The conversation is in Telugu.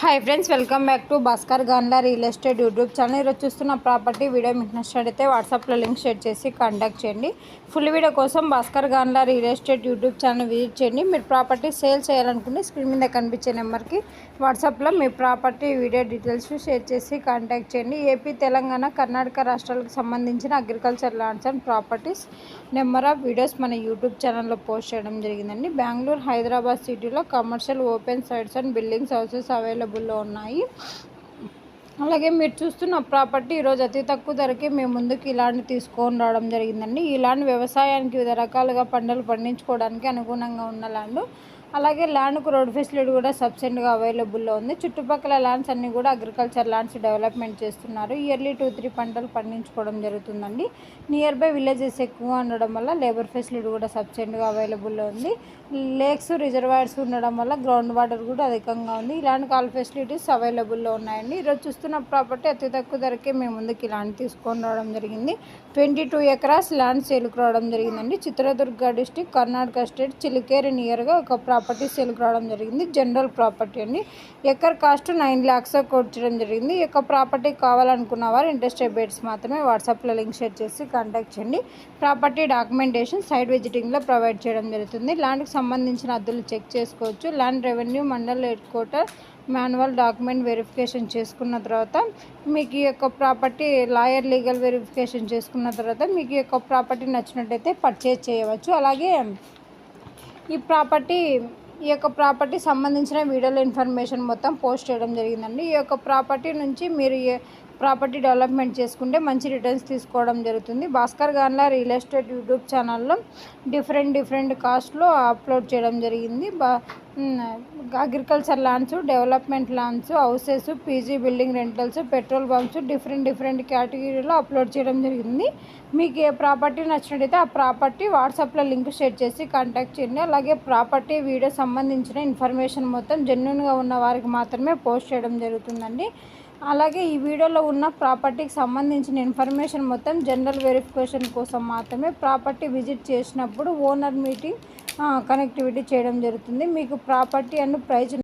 Hi friends, welcome back to Bhaskar Ganla real estate YouTube channel. ఈరోజు చూస్తున్న ప్రాపర్టీ వీడియో మీకు నచ్చినట్లయితే వాట్సాప్లో లింక్ షేర్ చేసి కాంటాక్ట్ చేయండి. ఫుల్ వీడియో కోసం Bhaskar Ganla real estate YouTube channel visit చేయండి. మీరు ప్రాపర్టీ సేల్ చేయాలనుకుంటే స్క్రీన్ మీద కనిపించే నెంబర్కి వాట్సాప్లో మీ ప్రాపర్టీ వీడియో డీటెయిల్స్ షేర్ చేసి కాంటాక్ట్ చేయండి. ఏపీ, తెలంగాణ, కర్ణాటక రాష్ట్రాలకు సంబంధించిన agriculture lands and properties number of videos మన యూట్యూబ్ ఛానల్లో పోస్ట్ చేయడం జరిగిందండి. బెంగళూరు, హైదరాబాద్ సిటీలో commercial open sites and buildings houses అవైలబుల్లో ఉన్నాయి. అలాగే మీరు చూస్తున్న ప్రాపర్టీ ఈరోజు అతి తక్కువ ధరకే మేము ముందుకు ఇలాంటి తీసుకొని రావడం జరిగిందండి. ఇలాంటి వ్యవసాయానికి వివిధ రకాలుగా పంటలు పండించుకోవడానికి అనుగుణంగా ఉన్న ల్యాండ్. అలాగే ల్యాండ్కు రోడ్ ఫెసిలిటీ కూడా సబ్సిడీగా అవైలబుల్లో ఉంది. చుట్టుపక్కల ల్యాండ్స్ అన్నీ కూడా అగ్రికల్చర్ ల్యాండ్స్ డెవలప్మెంట్ చేస్తున్నారు. ఇయర్లీ 2-3 పంటలు పండించుకోవడం జరుగుతుందండి. నియర్ బై విలేజెస్ ఎక్కువ ఉండడం వల్ల లేబర్ ఫెసిలిటీ కూడా సబ్సిడీగా అవైలబుల్లో ఉంది. లేక్స్, రిజర్వాయర్స్ ఉండడం వల్ల గ్రౌండ్ వాటర్ కూడా అధికంగా ఉంది. ఇలాంటి కాల్ ఫెసిలిటీస్ అవైలబుల్లో ఉన్నాయండి. ఈరోజు చూస్తున్న ప్రాపర్టీ అతి తక్కువ ధరకే మేము ముందుకు ఇలాంటి తీసుకొని రావడం జరిగింది. 22 ఎకరాస్ ల్యాండ్ సేల్కి రావడం జరిగిందండి. చిత్రదుర్గ డిస్టిక్, కర్ణాటక స్టేట్, చిలికేరి నియర్గా ఒక ప్రాపర్టీ సేల్కి రావడం జరిగింది. జనరల్ ప్రాపర్టీ అండి. ఎకర్ కాస్ట్ 9 lakhs కొట్టడం జరిగింది. ఈ యొక్క ప్రాపర్టీ కావాలనుకున్న వారు ఇంట్రెస్టెడ్ బేట్స్ మాత్రమే వాట్సాప్లో లింక్ షేర్ చేసి కాంటాక్ట్ చేయండి. ప్రాపర్టీ డాక్యుమెంటేషన్ సైట్ విజిటింగ్లో ప్రొవైడ్ చేయడం జరుగుతుంది. ల్యాండ్కి సంబంధించిన అద్దులు చెక్ చేసుకోవచ్చు. Land revenue mandal head quarter manual document verification చేసుకున్న తర్వాత మీకు ఈ యొక్క ప్రాపర్టీ లాయర్ లీగల్ వెరిఫికేషన్ చేసుకున్న తర్వాత మీకు ఈ యొక్క ప్రాపర్టీ నచ్చినట్టయితే పర్చేజ్ చేయవచ్చు. అలాగే ఈ యొక్క ప్రాపర్టీ సంబంధించిన వీడియోలో ఇన్ఫర్మేషన్ మొత్తం పోస్ట్ చేయడం జరిగిందండి. ఈ యొక్క ప్రాపర్టీ నుంచి మీరు ప్రాపర్టీ డెవలప్మెంట్ చేసుకుంటే మంచి రిటర్న్స్ తీసుకోవడం జరుగుతుంది. Bhaskar Ganla real estate YouTube ఛానల్లో డిఫరెంట్ కాస్ట్లో అప్లోడ్ చేయడం జరిగింది. Agriculture lands, development lands, houses, PG building rentals, petrol pumps different కేటగిరీలో అప్లోడ్ చేయడం జరిగింది. మీకు ఏ ప్రాపర్టీ నచ్చినట్టయితే ఆ ప్రాపర్టీ వాట్సాప్లో లింక్ షేర్ చేసి కాంటాక్ట్ చేయండి. అలాగే ప్రాపర్టీ వీడియో సంబంధించిన ఇన్ఫర్మేషన్ మొత్తం జెన్యూన్గా ఉన్న వారికి మాత్రమే పోస్ట్ చేయడం జరుగుతుందండి. అలాగే ఈ వీడియోలో ఉన్న ప్రాపర్టీకి సంబంధించిన ఇన్ఫర్మేషన్ మొత్తం జనరల్ వెరిఫికేషన్ కోసం మాత్రమే ప్రాపర్టీ విజిట్ చేసినప్పుడు ఓనర్ మీటింగ్ కనెక్టివిటీ చేయడం జరుగుతుంది. మీకు ప్రాపర్టీ అండ్ ప్రైజ్